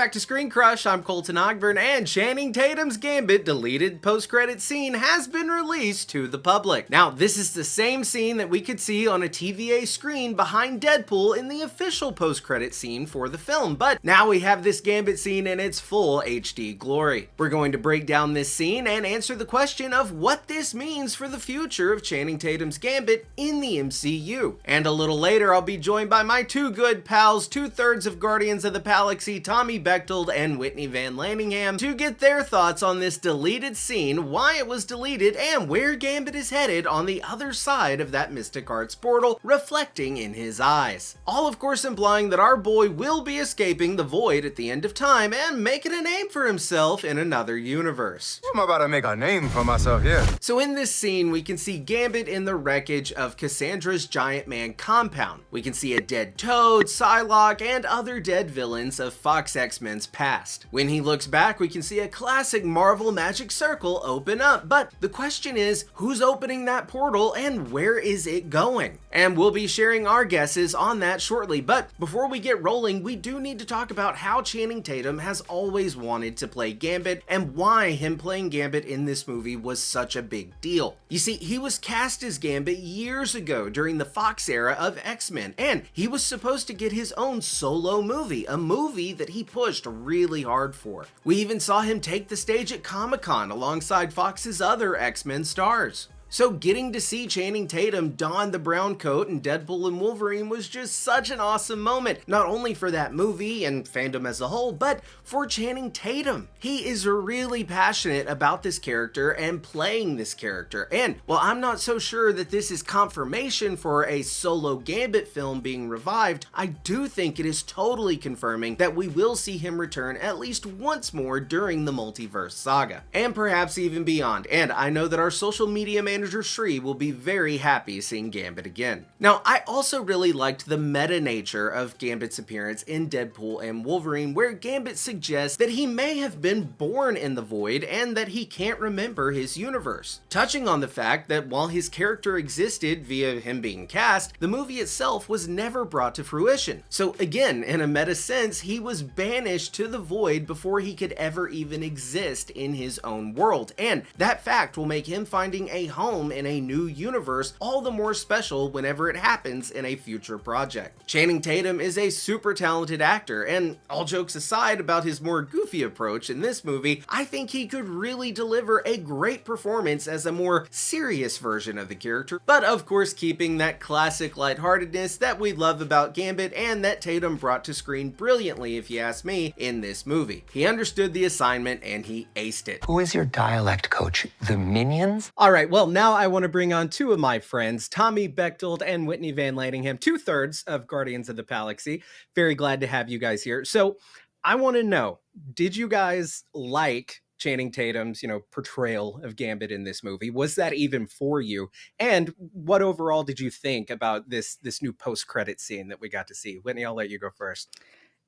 back to Screen Crush. I'm Colton Ogburn, and Channing Tatum's Gambit deleted post-credit scene has been released to the public. Now, this is the same scene that we could see on a TVA screen behind Deadpool in the official post-credit scene for the film, but now we have this Gambit scene in its full HD glory. We're going to break down this scene and answer the question of what this means for the future of Channing Tatum's Gambit in the MCU. And a little later, I'll be joined by my two good pals, two-thirds of Guardians of the Galaxy, Tommy Bechtold and Whitney Van Lanningham, to get their thoughts on this deleted scene, why it was deleted, and where Gambit is headed on the other side of that Mystic Arts portal, reflecting in his eyes. All of course implying that our boy will be escaping the void at the end of time and making a name for himself in another universe. I'm about to make a name for myself here. So in this scene, we can see Gambit in the wreckage of Cassandra's Giant Man compound. We can see a dead Toad, Psylocke, and other dead villains of Fox X-Men's past. When he looks back, we can see a classic Marvel magic circle open up, but the question is, who's opening that portal and where is it going? And we'll be sharing our guesses on that shortly, but before we get rolling, we do need to talk about how Channing Tatum has always wanted to play Gambit and why him playing Gambit in this movie was such a big deal. You see, he was cast as Gambit years ago during the Fox era of X-Men, and he was supposed to get his own solo movie, a movie that he pushed really hard for. We even saw him take the stage at Comic-Con alongside Fox's other X-Men stars. So getting to see Channing Tatum don the brown coat in Deadpool and Wolverine was just such an awesome moment, not only for that movie and fandom as a whole, but for Channing Tatum. He is really passionate about this character and playing this character, and while I'm not so sure that this is confirmation for a solo Gambit film being revived, I do think it is totally confirming that we will see him return at least once more during the multiverse saga, and perhaps even beyond. And I know that our social media manager Shri will be very happy seeing Gambit again. Now, I also really liked the meta nature of Gambit's appearance in Deadpool and Wolverine, where Gambit suggests that he may have been born in the void and that he can't remember his universe, touching on the fact that while his character existed via him being cast, the movie itself was never brought to fruition. So again, in a meta sense, he was banished to the void before he could ever even exist in his own world, and that fact will make him finding a home in a new universe all the more special whenever it happens in a future project. Channing Tatum is a super talented actor, and all jokes aside about his more goofy approach in this movie, I think he could really deliver a great performance as a more serious version of the character, but of course keeping that classic lightheartedness that we love about Gambit and that Tatum brought to screen brilliantly, if you ask me, in this movie. He understood the assignment and he aced it. Who is your dialect coach? The Minions? Alright, well now I want to bring on two of my friends, Tommy Bechtold and Whitney Van Lanningham, two-thirds of Guardians of the Galaxy. Very glad to have you guys here. So I want to know, did you guys like Channing Tatum's, portrayal of Gambit in this movie? Was that even for you? And what overall did you think about this new post-credit scene that we got to see? Whitney, I'll let you go first.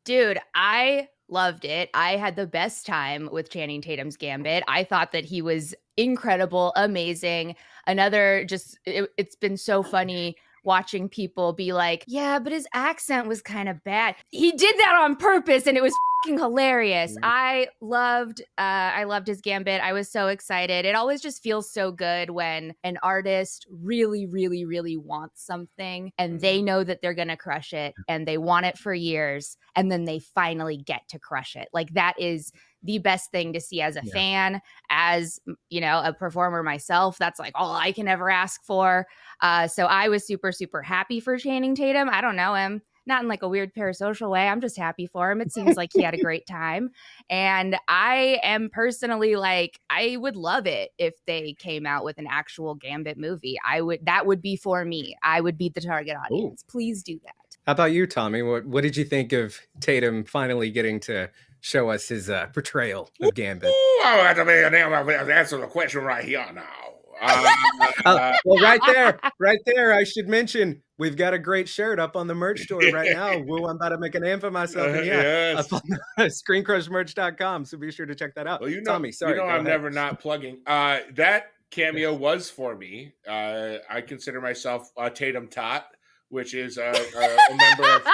Dude, I loved it. I had the best time with Channing Tatum's Gambit. I thought that he was incredible, amazing. It's been so funny watching people be like, yeah, but his accent was kind of bad. He did that on purpose and it was fucking hilarious. I loved his Gambit. I was so excited. It always just feels so good when an artist really, really, really wants something and they know that they're going to crush it and they want it for years and then they finally get to crush it. Like that is the best thing to see as a fan, as, a performer myself. That's like all I can ever ask for. So I was super, super happy for Channing Tatum. I don't know him, not in like a weird parasocial way. I'm just happy for him. It seems like he had a great time. And I am personally like, I would love it if they came out with an actual Gambit movie. That would be for me. I would be the target audience. Ooh. Please do that. How about you, Tommy? What did you think of Tatum finally getting to show us his portrayal of Gambit? I have to be a damn answer the question right here now. Well, right there, I should mention we've got a great shirt up on the merch store right now. Woo, I'm about to make a name for myself. Up on screencrushmerch.com. So be sure to check that out. Well, Tommy, sorry. I'm never not plugging. That cameo was for me. I consider myself Tatum Tot, which is a member of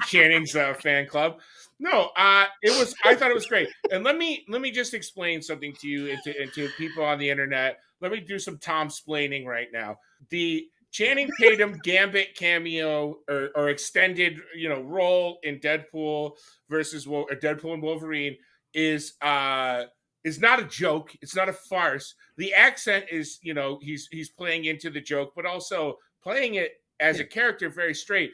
Channing's fan club. No, I thought it was great. And let me just explain something to you and to people on the internet. Let me do some Tom-splaining right now. The Channing Tatum Gambit cameo or extended, role in Deadpool versus Deadpool and Wolverine is not a joke. It's not a farce. The accent is, he's playing into the joke, but also playing it as a character very straight.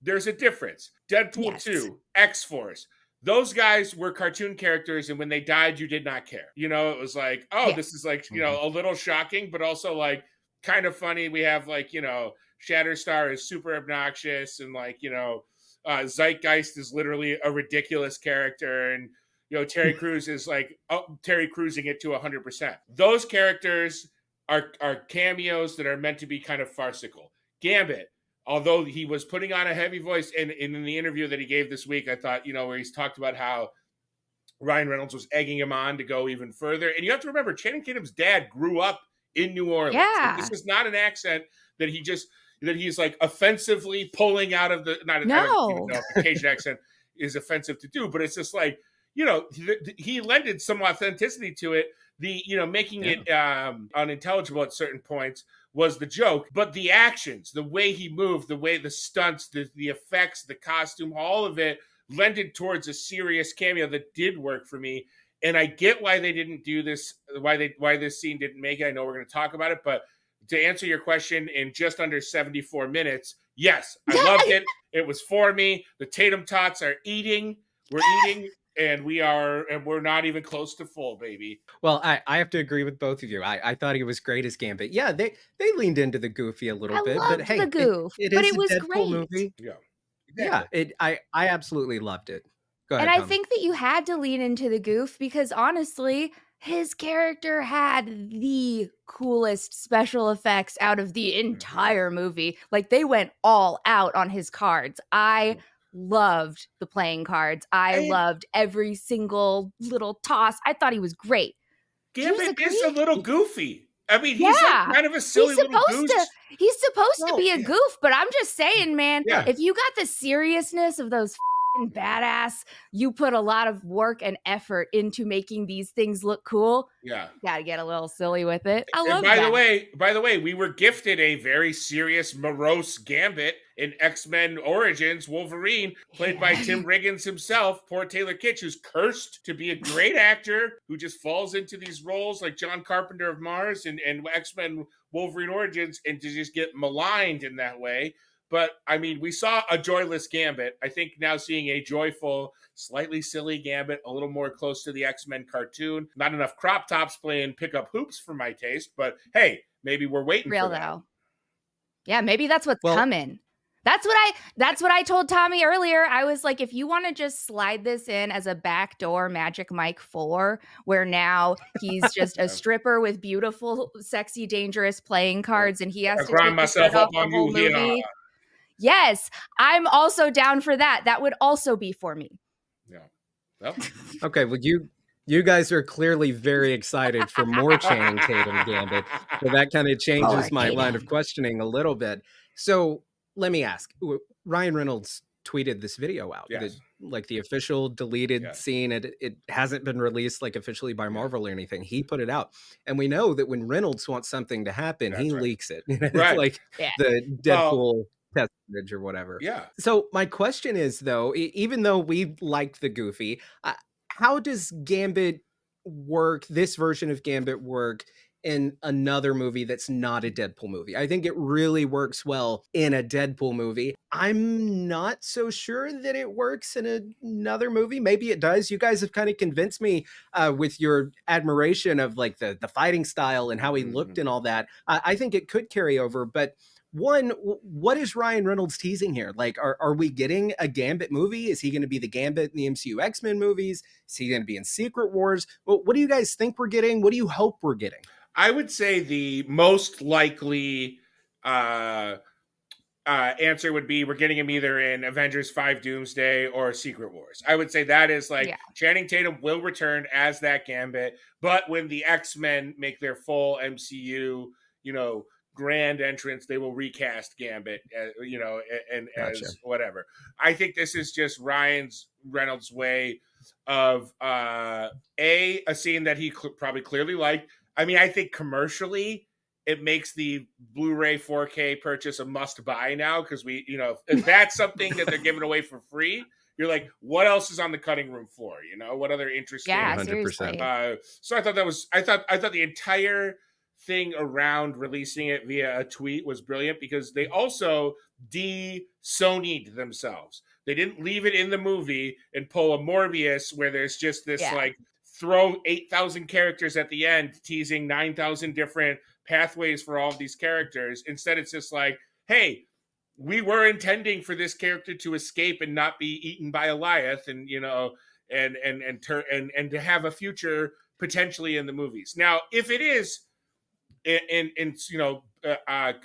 There's a difference. Deadpool 2, X-Force. Those guys were cartoon characters, and when they died, you did not care. It was like, this is like, a little shocking, but also like kind of funny. We have like, Shatterstar is super obnoxious, and like, Zeitgeist is literally a ridiculous character, and Terry Crews is like Terry Cruising it to 100%. Those characters are cameos that are meant to be kind of farcical. Gambit, although he was putting on a heavy voice, and in the interview that he gave this week, I thought, where he's talked about how Ryan Reynolds was egging him on to go even further. And you have to remember, Channing Tatum's dad grew up in New Orleans. Yeah. This is not an accent that he's like offensively pulling out of the, I don't even know if the Cajun accent is offensive to do, but it's just like, he lended some authenticity to it. Making it unintelligible at certain points was the joke, but the actions, the way he moved, the way the stunts, the effects, the costume, all of it lended towards a serious cameo that did work for me. And I get why they didn't do this, why this scene didn't make it. I know we're going to talk about it, but to answer your question, in just under 74 minutes, yes, I loved it. It was for me. The Tatum Tots are eating. We're eating. And we're not even close to full, baby. Well, I have to agree with both of you. I thought he was great as Gambit. Yeah, they leaned into the goofy a little bit, but hey, the goof, it but is it a was Deadpool great. movie. Yeah, exactly. I absolutely loved it. Go ahead, And I Tom. think that you had to lean into the goof because honestly, his character had the coolest special effects out of the entire movie. Like they went all out on his cards. I loved the playing cards. I loved every single little toss. I thought he was great. Gambit is a little goofy. I mean, he's like kind of a silly little goose. He's supposed to be a goof, but I'm just saying, man, if you got the seriousness of those badass, you put a lot of work and effort into making these things look cool. Yeah, gotta get a little silly with it. I love that. By the way, we were gifted a very serious, morose Gambit in X-Men Origins Wolverine, played by Tim Riggins himself. Poor Taylor Kitsch, who's cursed to be a great actor, who just falls into these roles like John Carpenter of Mars and X-Men Wolverine Origins, and to just get maligned in that way. But, I mean, we saw a joyless Gambit. I think now seeing a joyful, slightly silly Gambit, a little more close to the X-Men cartoon. Not enough crop tops playing pickup hoops for my taste, but hey, maybe we're waiting for that. Though. Yeah, maybe that's what's coming. That's what I told Tommy earlier. I was like, if you want to just slide this in as a backdoor Magic Mike 4, where now he's just a stripper with beautiful, sexy, dangerous playing cards, and he has to take myself up on you here. Yes, I'm also down for that. That would also be for me. Yeah. Well. Okay, well, you guys are clearly very excited for more Channing Tatum Gambit. So that kind of changes my line of questioning a little bit. So let me ask. Ryan Reynolds tweeted this video out. Yes. The official deleted scene. It hasn't been released like officially by Marvel or anything. He put it out. And we know that when Reynolds wants something to happen, he leaks it. It's like the Deadpool test image or whatever. Yeah. So my question is, though, even though we like the goofy, how does Gambit work, this version of Gambit work in another movie that's not a Deadpool movie? I think it really works well in a Deadpool movie. I'm not so sure that it works in another movie. Maybe it does. You guys have kind of convinced me with your admiration of like the fighting style and how he looked and all that. I think it could carry over, but one, what is Ryan Reynolds teasing here? Like, are we getting a Gambit movie? Is he going to be the Gambit in the MCU X-Men movies? Is he going to be in Secret Wars? What do you guys think we're getting? What do you hope we're getting? I would say the most likely answer would be we're getting him either in Avengers 5 Doomsday or Secret Wars. I would say that is Channing Tatum will return as that Gambit, but when the X-Men make their full MCU, grand entrance, they will recast Gambit, and Gotcha. as whatever. I think this is just Ryan's Reynolds' way of a scene that he probably clearly liked. I mean, I think commercially it makes the Blu-ray 4K purchase a must-buy now, because if that's something that they're giving away for free, you're like, what else is on the cutting room floor? What other interesting? Yeah, 100%. seriously. So I thought the entire thing around releasing it via a tweet was brilliant, because they also de-Sony'd themselves. They didn't leave it in the movie and pull a Morbius where there's just this like throw 8,000 characters at the end, teasing 9,000 different pathways for all of these characters. Instead, it's just like, hey, we were intending for this character to escape and not be eaten by Goliath, and and to have a future potentially in the movies. Now, if it is in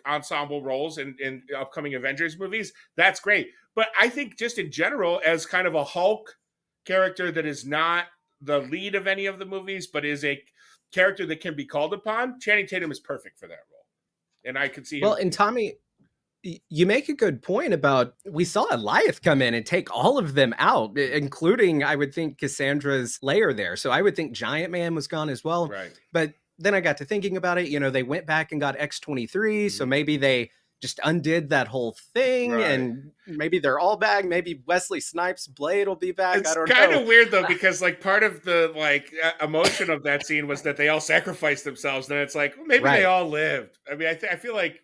ensemble roles in upcoming Avengers movies, that's great. But I think just in general, as kind of a Hulk character that is not the lead of any of the movies, but is a character that can be called upon, Channing Tatum is perfect for that role. And I could see him. Well, and Tommy, you make a good point about, we saw Goliath come in and take all of them out, including, I would think, Cassandra's lair there. So I would think Giant Man was gone as well. Right. But then I got to thinking about it. They went back and got X-23, so maybe they just undid that whole thing, Right. and maybe they're all back. Maybe Wesley Snipes' Blade will be back. It's I don't know. kind of weird though, because like part of the emotion of that scene was that they all sacrificed themselves. And it's like, maybe Right. they all lived. I mean, I feel like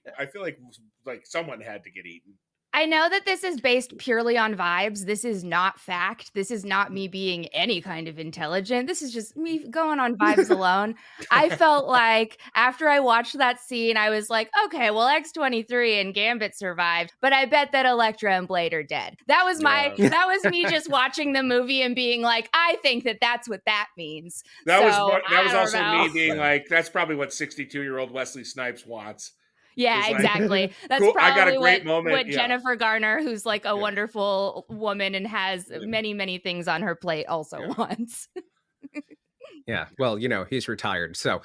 someone had to get eaten. I know that this is based purely on vibes. This is not fact. This is not me being any kind of intelligent. This is just me going on vibes alone. I felt like after I watched that scene, I was like, okay, well, X-23 and Gambit survived, but I bet that Elektra and Blade are dead. That was that was me just watching the movie and being like, I think that that's what that means. That So, was also know. me being like, that's probably what 62-year-old Wesley Snipes wants. Yeah, It's like, exactly. That's cool, probably I got a great moment. what Yeah. Jennifer Garner, who's like a wonderful woman and has many, many things on her plate, also wants. Yeah, well, he's retired. So,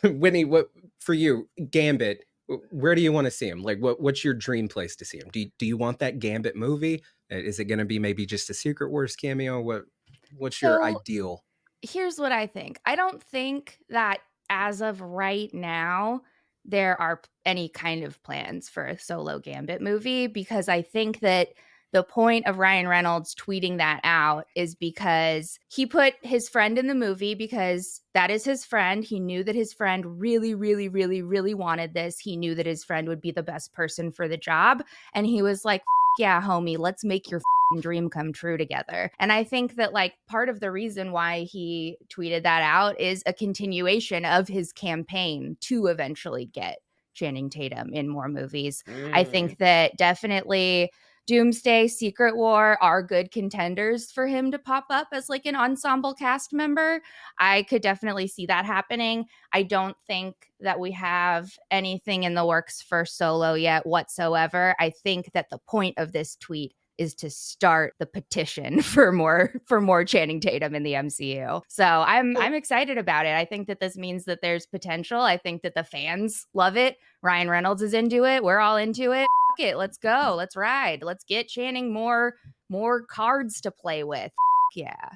Whitney, what for you, Gambit? Where do you want to see him? Like, what's your dream place to see him? Do you want that Gambit movie? Is it going to be maybe just a Secret Wars cameo? What's your ideal? Here's what I think. I don't think that as of right now there are any kind of plans for a solo Gambit movie, because I think that the point of Ryan Reynolds tweeting that out is because he put his friend in the movie, because that is his friend. He knew that his friend really, really, really, really wanted this. He knew that his friend would be the best person for the job. And he was like, yeah, homie, let's make your dream come true together. And I think that part of the reason why he tweeted that out is a continuation of his campaign to eventually get Channing Tatum in more movies. I think that definitely Doomsday, Secret War are good contenders for him to pop up as an ensemble cast member. I could definitely see that happening. I don't think that we have anything in the works for solo yet whatsoever. I think that the point of this tweet is to start the petition for more Channing Tatum in the MCU. So I'm excited about it. I think that this means that there's potential. I think that the fans love it. Ryan Reynolds is into it. We're all into it. F it. Let's go. Let's ride. Let's get Channing more cards to play with. Yeah.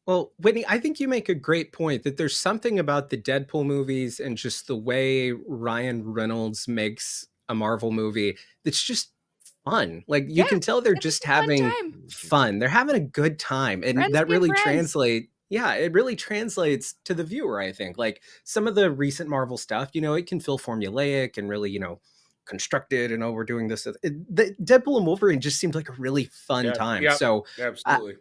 Well, Whitney, I think you make a great point that there's something about the Deadpool movies and just the way Ryan Reynolds makes a Marvel movie that's just fun. You can tell they're just having fun. They're having a good time. And Friends that be really friends. it really translates to the viewer, I think. Some of the recent Marvel stuff, it can feel formulaic and really, constructed, and we're doing this. The Deadpool and Wolverine just seemed like a really fun time. Yep, So absolutely.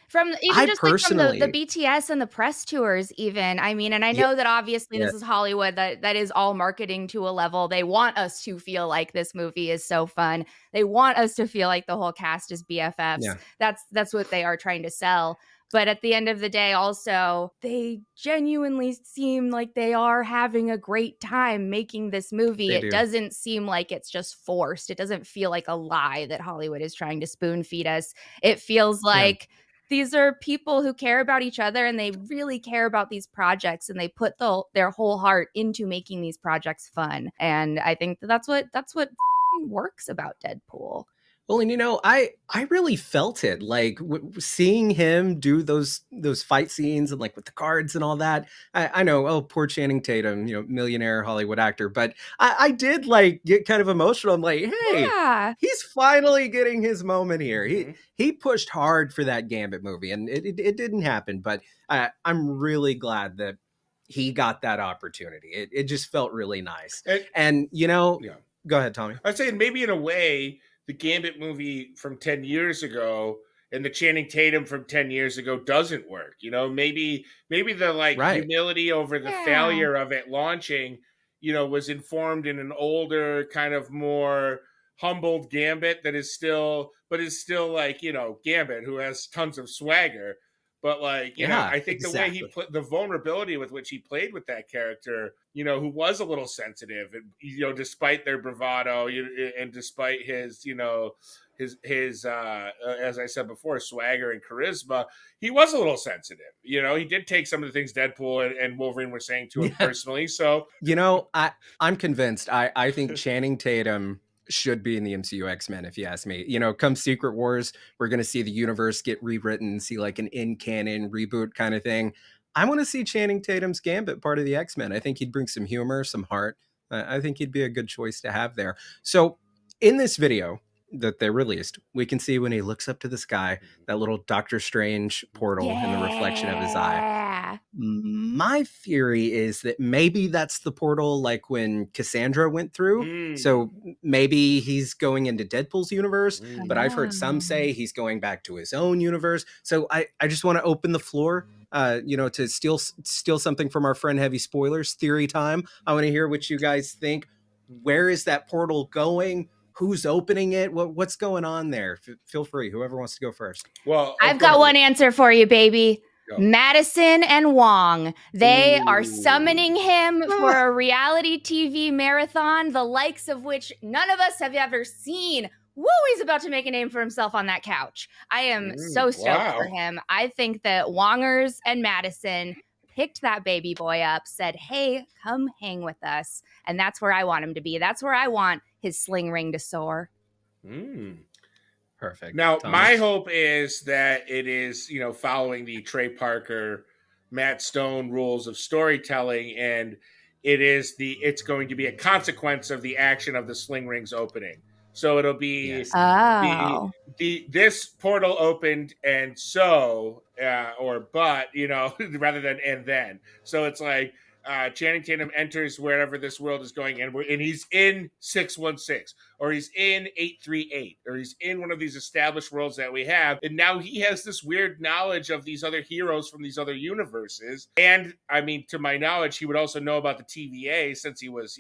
From even just from personally, the BTS and the press tours, even. I mean, and I know that obviously this is Hollywood, that is all marketing to a level. They want us to feel like this movie is so fun. They want us to feel like the whole cast is BFFs. Yeah. That's what they are trying to sell. But at the end of the day, also, they genuinely seem like they are having a great time making this movie. It doesn't seem like it's just forced. It doesn't feel like a lie that Hollywood is trying to spoon feed us. It feels like these are people who care about each other, and they really care about these projects, and they put their whole heart into making these projects fun. And I think that's what works about Deadpool. Well, and I really felt it, like seeing him do those fight scenes and like with the cards and all that. I know, oh, poor Channing Tatum, millionaire Hollywood actor, but I did like get kind of emotional. I'm like, hey, Yeah. he's finally getting his moment here. Mhm. He pushed hard for that Gambit movie, and it didn't happen. But I'm really glad that he got that opportunity. It just felt really nice. And Yeah. go ahead, Tommy. I'd say maybe in a way, the Gambit movie from 10 years ago and the Channing Tatum from 10 years ago doesn't work. Maybe the Right. humility over the Yeah. failure of it launching, was informed in an older, kind of more humbled Gambit that is still like, Gambit, who has tons of swagger. But like, Yeah, I think the way he exactly. put the vulnerability with which he played with that character, who was a little sensitive, and despite their bravado, and despite his, his as I said before, swagger and charisma, he was a little sensitive. He did take some of the things Deadpool and Wolverine were saying to him Yeah. personally. So I'm convinced. I think Channing Tatum should be in the MCU X-Men, if you ask me. Come Secret Wars, we're going to see the universe get rewritten, see like an in-canon reboot kind of thing. I want to see Channing Tatum's Gambit part of the X-Men. I think he'd bring some humor, some heart. I think he'd be a good choice to have there. So in this video that they released, we can see when he looks up to the sky, that little Doctor Strange portal in the reflection of his eye. Yeah. My theory is that maybe that's the portal like when Cassandra went through. So maybe he's going into Deadpool's universe, but I've heard some say he's going back to his own universe. So I just want to open the floor, to steal something from our friend Heavy Spoilers theory time. I want to hear what you guys think. Where is that portal going? Who's opening it? What's going on there? Feel free, whoever wants to go first. Well, I've got one answer for you, baby. Go. Madison and Wong. They are Ooh. summoning him for a reality TV marathon, the likes of which none of us have ever seen. Woo, he's about to make a name for himself on that couch. I am so stoked for him. I think that Wongers and Madison picked that baby boy up, said, hey, come hang with us. And that's where I want him to be. That's where I want his sling ring to soar. Perfect. Now, Thomas? my hope is that it is, following the Trey Parker, Matt Stone rules of storytelling, and it's going to be a consequence of the action of the sling rings opening. So it'll be this portal opened, and so rather than and then. So it's like Channing Tatum enters wherever this world is going, and he's in 616, or he's in 838, or he's in one of these established worlds that we have, and now he has this weird knowledge of these other heroes from these other universes. And I mean, to my knowledge, he would also know about the TVA since he was,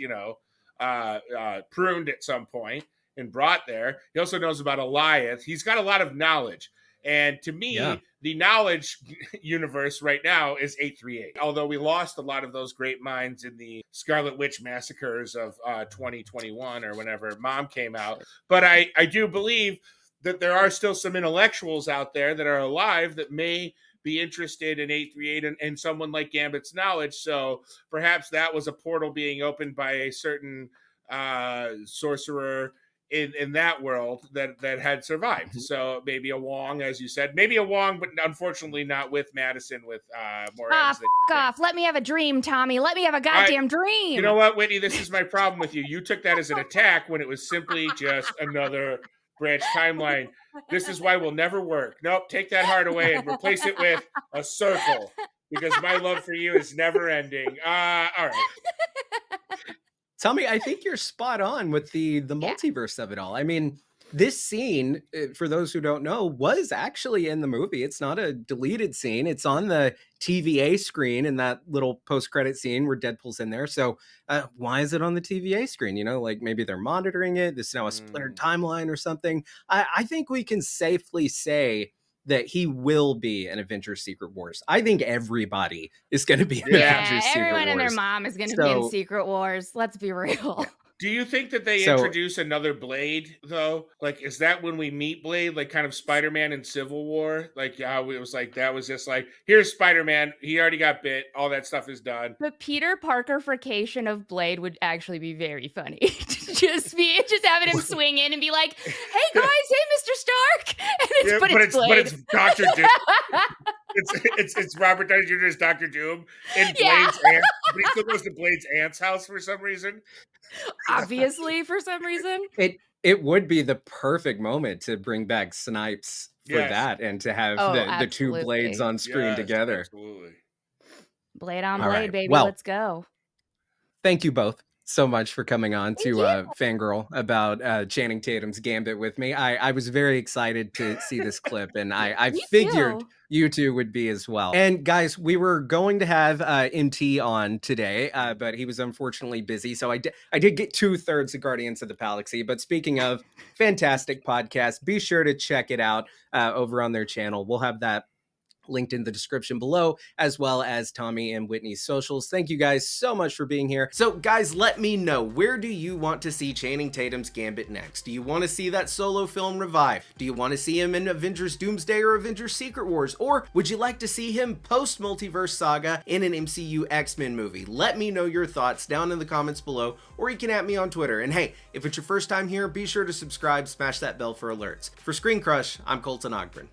pruned at some point and brought there. He also knows about Eliath. He's got a lot of knowledge. And to me, the knowledge universe right now is 838. Although we lost a lot of those great minds in the Scarlet Witch massacres of 2021 or whenever Mom came out. But I do believe that there are still some intellectuals out there that are alive that may be interested in 838 and someone like Gambit's knowledge. So perhaps that was a portal being opened by a certain sorcerer in that world that had survived. So maybe a Wong, as you said, maybe a Wong, but unfortunately not with Madison, with more ends. Off. Let me have a dream, Tommy. Let me have a goddamn dream. You know what, Whitney? This is my problem with you. You took that as an attack when it was simply just another branch timeline. This is why we'll never work. Nope, take that heart away and replace it with a circle, because my love for you is never ending. All right. Tommy, I think you're spot on with the multiverse of it all. I mean, this scene, for those who don't know, was actually in the movie. It's not a deleted scene. It's on the TVA screen in that little post-credit scene where Deadpool's in there. So why is it on the TVA screen? Like maybe they're monitoring it. This is now a splintered timeline or something. I think we can safely say that he will be an Avengers Secret Wars. I think everybody is going to be an Avengers Secret Wars. Everyone and their mom is going to be in Secret Wars. Let's be real. Do you think that they So- introduce another Blade though? Like, is that when we meet Blade, like kind of Spider-Man in Civil War? Like how it was like that was just like, here's Spider-Man, he already got bit, all that stuff is done. The Peter Parker-fication of Blade would actually be very funny. just having him swing in and be like, "Hey guys, hey Mr. Stark," and it's Blade. But it's Doctor Doom. it's Robert Downey Jr.'s Doctor Doom in Blade's aunt, but he still goes to Blade's aunt's house for some reason. Obviously, for some reason. It would be the perfect moment to bring back Snipes for that and to have the two Blades on screen together. Absolutely. Blade on All Blade, right. baby. Well, Let's go. Thank you both so much for coming on to fangirl about Channing Tatum's Gambit with me. I was very excited to see this clip, and I figured you two would be as well. And guys, we were going to have MT on today, but he was unfortunately busy. So I did get 2/3 of Guardians of the Galaxy. But speaking of fantastic podcasts, be sure to check it out over on their channel. We'll have that linked in the description below, as well as Tommy and Whitney's socials. Thank you guys so much for being here. So guys, let me know, where do you want to see Channing Tatum's Gambit next? Do you want to see that solo film revived? Do you want to see him in Avengers Doomsday or Avengers Secret Wars? Or would you like to see him post multiverse saga in an MCU X-Men movie? Let me know your thoughts down in the comments below, or you can at me on Twitter. And hey, if it's your first time here, be sure to subscribe, smash that bell for alerts. For Screen Crush, I'm Colton Ogburn.